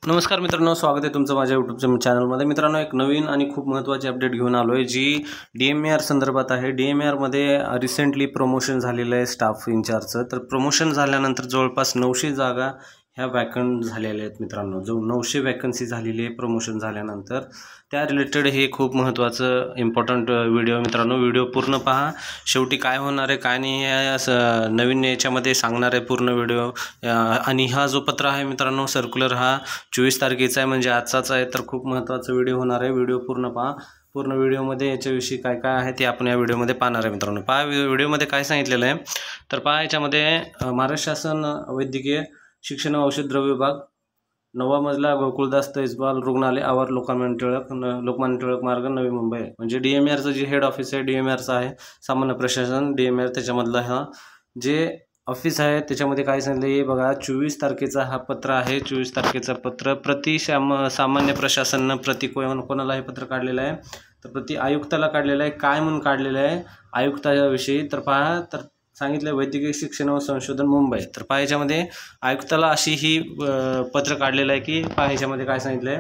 नमस्कार मित्रांनो, स्वागत आहे तुमचं माझ्या यूट्यूब चॅनलमध्ये। मित्रांनो, एक नवीन आणि खूप महत्त्वाची अपडेट घेऊन आलो आहे जी DMAR संदर्भात आहे। DMAR मध्ये रिसेंटली प्रमोशन झालेलं आहे स्टाफ इंचार्जचं। तर प्रमोशन झाल्यानंतर जवळपास 900 जागा ह्या वॅकंट झालेल्या आहेत मित्रांनो। जो 900 वॅकन्सी झालेली आहे प्रमोशन झाल्यानंतर, त्या रिलेटेड हे खूप महत्त्वाचं इम्पॉर्टंट व्हिडिओ मित्रांनो। व्हिडिओ पूर्ण पहा, शेवटी काय होणार आहे काय नाही या नवीन याच्यामध्ये सांगणार आहे पूर्ण व्हिडिओ। आणि हा जो पत्र आहे मित्रांनो, सर्क्युलर हा 24 तारखेचा आहे, म्हणजे आजचाच आहे। तर खूप महत्त्वाचा व्हिडिओ होणार आहे, व्हिडिओ पूर्ण पहा। पूर्ण व्हिडिओमध्ये याच्याविषयी काय काय आहे ते आपण या व्हिडिओमध्ये पाहणार आहे मित्रांनो। पहा व्हिडिओमध्ये काय सांगितलेलं आहे तर पहा, याच्यामध्ये महाराष्ट्र शासन वैद्यकीय शिक्षण व औषध द्रव्य विभाग 9वा मजला गोकुळदास तैजपाल रुग्णालय आवार लोकमान्य टिळक मार्ग नवी मुंबई, म्हणजे DMARचं जे हेड ऑफिस आहे DMARचं आहे, सामान्य प्रशासन DMAR त्याच्यामधला हा जे ऑफिस आहे त्याच्यामध्ये काय सांगितलं हे बघा। 24 तारखेचा हा पत्र आहे। 24 तारखेचा पत्र प्रति सामान्य प्रशासनानं प्रति कोणाला हे पत्र काढलेलं आहे तर प्रति आयुक्ताला काढलेलं आहे। काय म्हणून काढलेलं आहे आयुक्ताविषयी तर पहा, तर सांगितलं वैद्यकीय शिक्षण व संशोधन मुंबई। तर पहा याच्यामध्ये आयुक्ताला अशी ही पत्र काढलेलं आहे की पहा याच्यामध्ये काय सांगितलं आहे,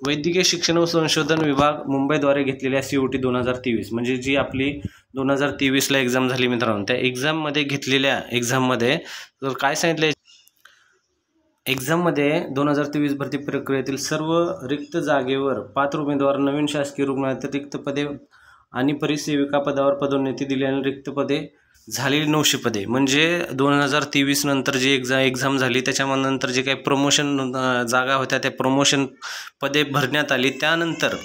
वैद्यकीय शिक्षण व संशोधन विभाग मुंबईद्वारे घेतलेल्या COT 2023, म्हणजे जी आपली 2023ला एक्झाम झाली मित्रांनो, त्या एक्झाममध्ये घेतलेल्या एक्झाममध्ये तर काय सांगितलं, एक्झाममध्ये 2023 भरती प्रक्रियेतील सर्व रिक्त जागेवर पात्र उमेदवार नवीन शासकीय रुग्णालयात रिक्त पदे आणि परिसेविका पदावर पदोन्नती दिल्याने रिक्त पदे झालेली 900 पदे, म्हणजे 2023 नंतर जी एक्झाम झाली त्याच्यानंतर जे काही प्रमोशन जागा होत्या त्या प्रमोशन पदे भरण्यात आली। त्यानंतर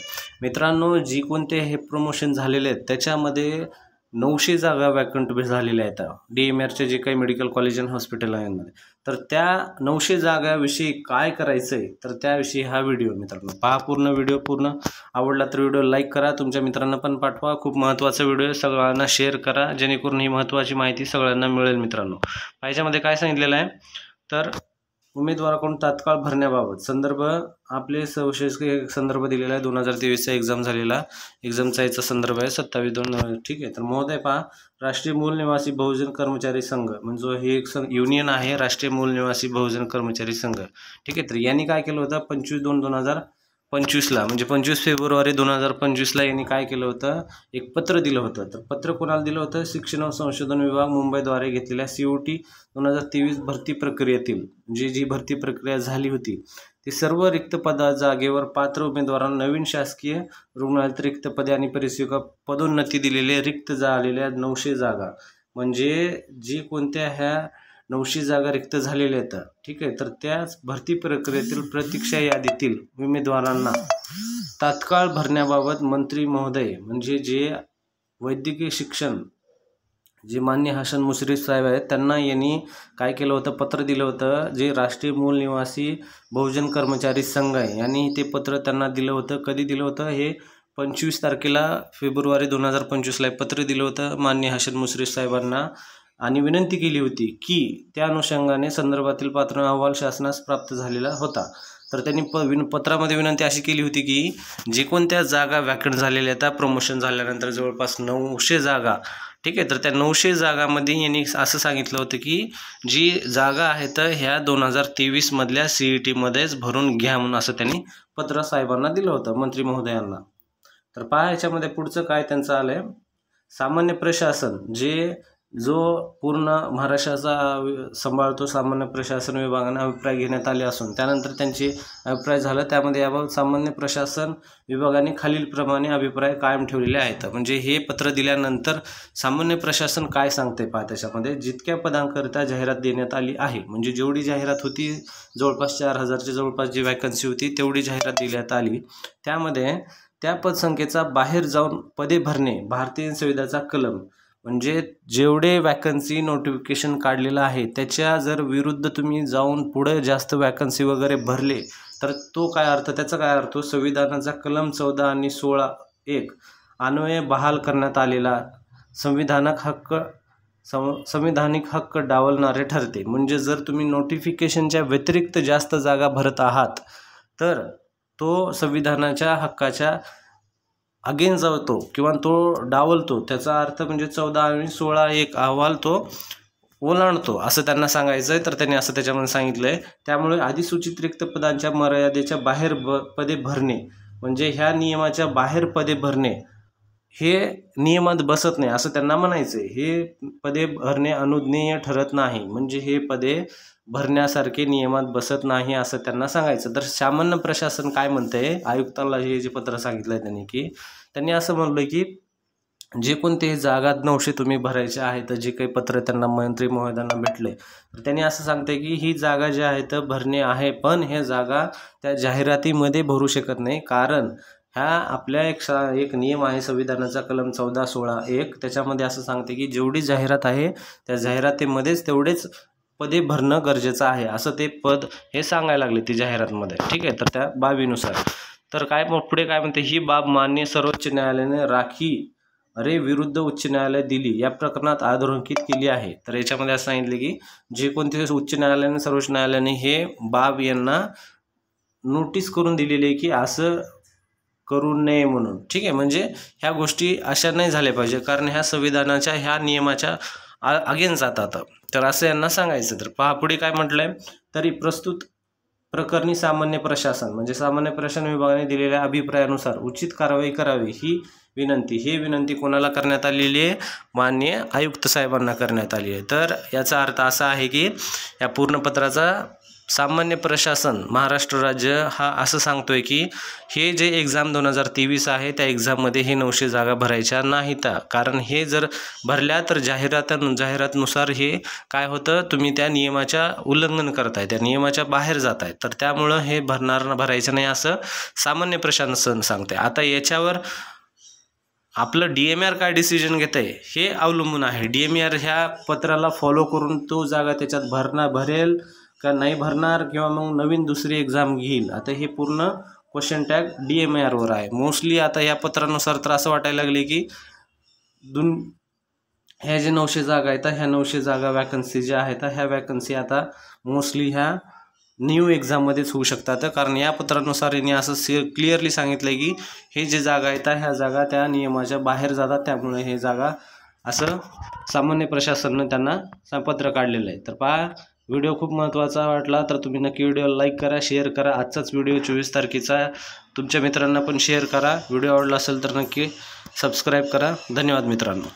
मित्रांनो जी कोणते हे प्रमोशन झालेले आहेत त्याच्यामध्ये 900 जागा वॅकंट झालेल्या आहेत DMARचे जे काही मेडिकल कॉलेज आणि हॉस्पिटल आहे यांमध्ये। तर त्या 900 जागाविषयी काय करायचं आहे तर त्याविषयी हा व्हिडिओ मित्रांनो पहा। पूर्ण व्हिडिओ पूर्ण आवडला तर व्हिडिओ लाईक करा, तुमच्या मित्रांना पण पाठवा। खूप महत्त्वाचा व्हिडिओ, सगळ्यांना शेअर करा जेणेकरून ही महत्त्वाची माहिती सगळ्यांना मिळेल मित्रांनो। याच्यामध्ये काय सांगितलेलं आहे तर उमेदवाराकडून तात्काळ भरण्याबाबत संदर्भ आपले सविशेष संदर्भ दिलेला आहे। 2023चा एक्झाम झालेला एक्झामचा याचा संदर्भ आहे 27/2। ठीक आहे, तर महोदय पहा, राष्ट्रीय मूल निवासी बहुजन कर्मचारी संघ म्हणजे हे एक युनियन आहे, राष्ट्रीय मूल निवासी बहुजन कर्मचारी संघ। ठीक आहे, तर यांनी काय केलं होतं 25/2/2025ला, म्हणजे 25 फेब्रुवारी 2025ला यांनी काय केलं होतं, एक पत्र दिलं होतं। तर पत्र कोणाला दिलं होतं, शिक्षण व संशोधन विभाग मुंबईद्वारे घेतलेल्या COT 2023 भरती प्रक्रियेतील जी भरती प्रक्रिया झाली होती ती सर्व रिक्त जागेवर पात्र उमेदवारांना नवीन शासकीय रुग्णालयात रिक्त पदे आणि परिसेविका पदोन्नती दिलेले रिक्त झालेल्या 900 जागा, म्हणजे जी कोणत्या ह्या 900 जागा रिक्त झालेल्या आहेत। ठीक आहे, तर त्याच भरती प्रक्रियेतील प्रतीक्षा यादीतील उमेदवारांना तात्काळ भरण्याबाबत मंत्री महोदय, म्हणजे जे वैद्यकीय शिक्षण जे मान्य हसन मुश्रीफ साहेब आहेत त्यांना यांनी काय केलं होतं, पत्र दिलं होतं। जे राष्ट्रीय मूल निवासी बहुजन कर्मचारी संघ आहे यांनी ते पत्र त्यांना दिलं होतं। कधी दिलं होतं, हे 25 तारखेला फेब्रुवारी 2025ला पत्र दिलं होतं मान्य हसन मुश्रीफ साहेबांना, आणि विनंती केली होती की त्या अनुषंगाने संदर्भातील पात्र अहवाल शासनास प्राप्त झालेला होता। तर त्यांनी पत्रामध्ये विनंती अशी केली होती की जे कोणत्या जागा वॅकंट झालेल्या त्या प्रमोशन झाल्यानंतर जवळपास 900 जागा, ठीक आहे, तर त्या 900 जागामध्ये यांनी असं सांगितलं होतं की जी जागा आहेत ह्या 2023 मधल्या CET मध्येच भरून घ्या म्हणून असं त्यांनी पत्र साहेबांना दिलं होतं, मंत्री महोदयांना। तर पहा याच्यामध्ये पुढचं काय त्यांचं आलंय, सामान्य प्रशासन जो पूर्ण महाराष्ट्राचा सांभाळतो सामान्य प्रशासन विभागाने अभिप्राय घेण्यात आले असून त्यानंतर त्यांचे अभिप्राय झालं, त्यामध्ये याबाबत सामान्य प्रशासन विभागाने खालीलप्रमाणे अभिप्राय कायम ठेवलेले आहेत। म्हणजे हे पत्र दिल्यानंतर सामान्य प्रशासन काय सांगते पहा, त्याच्यामध्ये जितक्या पदांकरिता जाहिरात देण्यात आली आहे, म्हणजे जेवढी जाहिरात होती जवळपास 4000च्या जवळपास जी वॅकन्सी होती तेवढी जाहिरात देण्यात आली, त्यामध्ये त्या पदसंख्येचा बाहेर जाऊन पदे भरणे भारतीय संविधानाचा कलम, म्हणजे जेवढे वॅकन्सी नोटिफिकेशन काढलेलं आहे त्याच्या जर विरुद्ध तुम्ही जाऊन पुढे जास्त वॅकन्सी वगैरे भरले तर तो काय अर्थ, त्याचा काय अर्थ, संविधानाचा कलम 14 आणि 16(1) अन्वये बहाल करण्यात आलेला संविधानिक हक्क डावलणारे ठरते। म्हणजे जर तुम्ही नोटिफिकेशनच्या व्यतिरिक्त जास्त जागा भरत आहात तर तो संविधानाच्या हक्काच्या अगेन्स्ट जातो किंवा तो डावलतो, त्याचा अर्थ म्हणजे 14 आणि 16(1) अहवाल तो ओलांडतो असं त्यांना सांगायचं आहे. तर त्यांनी असं त्याच्यामध्ये सांगितलं आहे. त्यामुळे अधिसूचित रिक्त पदांच्या मर्यादेच्या बाहेर पदे भरणे म्हणजे ह्या नियमाच्या बाहेर पदे भरणे हे नियमात बसत नाही असं त्यांना म्हणायचं आहे. हे पदे भरणे अनुज्ञेय ठरत नाही म्हणजे हे पदे भरण्यासारखे नियमात बसत नाही असं त्यांना सांगायचं. तर सामान्य प्रशासन काय म्हणतंय, आयुक्तांना हे जे पत्र सांगितलं आहे त्यांनी की त्यांनी असं म्हणलं की जे कोणते जागा 900 तुम्ही भरायचे आहे तर जे काही पत्र त्यांना मंत्री महोदयांना भेटले तर त्यांनी असं सांगते की ही जागा जी आहे तर भरणे आहे, पण हे जागा त्या जाहिरातीमध्ये भरू शकत नाही. कारण ह्या आपल्या एक नियम आहे संविधानाचा कलम 14(16)(1) त्याच्यामध्ये असं सांगते की जेवढी जाहिरात आहे त्या जाहिरातीमध्येच तेवढेच पदे भरणं गरजेचं आहे असं ते पद हे सांगायला लागले ती जाहिरातमध्ये. ठीक आहे, तर त्या बाबीनुसार तर काय पुढे काय म्हणते, ही बाब मान्य सर्वोच्च न्यायालयाने राखी विरुद्ध उच्च न्यायालय दिली या प्रकरणात अधोरेखित केली आहे. तर याच्यामध्ये असं सांगितले की जे कोणते उच्च न्यायालयाने सर्वोच्च न्यायालयाने हे बाब यांना नोटीस करून दिलेली आहे की असं करू नये म्हणून. ठीक आहे, म्हणजे ह्या गोष्टी अशा नाही झाल्या पाहिजे कारण ह्या संविधानाच्या ह्या नियमाच्या अगेन्स्ट जातात. तर असं यांना सांगायचं. तर पहा पुढे काय म्हटलंय, तरी प्रस्तुत प्रकरणी सामान्य प्रशासन म्हणजे सामान्य प्रशासन विभागाने दिलेल्या अभिप्रायानुसार उचित कारवाई करावी ही विनंती कोणाला करण्यात आलेली आहे, माननीय आयुक्त साहेबांना करण्यात आली आहे. तर याचा अर्थ असा आहे की या पूर्ण पत्राचा सामान्य प्रशासन महाराष्ट्र राज्य हा असं सांगतोय की हे जे एक्झाम 2023 आहे त्या एक्झाममध्ये हे 900 जागा भरायच्या नाहीत. कारण हे जर भरल्या तर जाहिरातनुसार हे काय होतं, तुम्ही त्या नियमाच्या उल्लंघन करताय, त्या नियमाच्या बाहेर जाताय. तर त्यामुळं हे भरायचं नाही असं सामान्य प्रशासन सांगते. आता याच्यावर आपलं DMR काय डिसिजन घेत आहे हे अवलंबून आहे. DMR ह्या पत्राला फॉलो करून तो जागा त्याच्यात भरेल का नाही भरणार किंवा मग नवीन दुसरी एक्झाम घेईल. आता हे पूर्ण क्वेश्चन टॅग DMRवर आहे. मोस्टली आता या पत्रानुसार तर असं वाटायला लागले की ह्या जे 900 जागा आहेत ह्या 900 जागा वॅकन्सी ज्या आहेत ह्या वॅकन्सी आता मोस्टली ह्या न्यू एक्झाममध्येच होऊ शकतात. कारण या पत्रानुसार यांनी असं क्लिअरली सांगितलं की हे जे जागा आहेत ह्या जागा त्या नियमाच्या बाहेर जातात. त्यामुळे हे जागा असं सामान्य प्रशासनाने त्यांना पत्र काढलेलं आहे. तर पहा व्हिडिओ खूप महत्त्वाचा वाटला तर तुम्ही नक्की व्हिडिओला लाईक करा, शेअर करा. आजचाच व्हिडिओ 24 तारखेचा तुमच्या मित्रांना पण शेअर करा. व्हिडिओ आवडला असेल तर नक्की सबस्क्राईब करा. धन्यवाद मित्रांनो.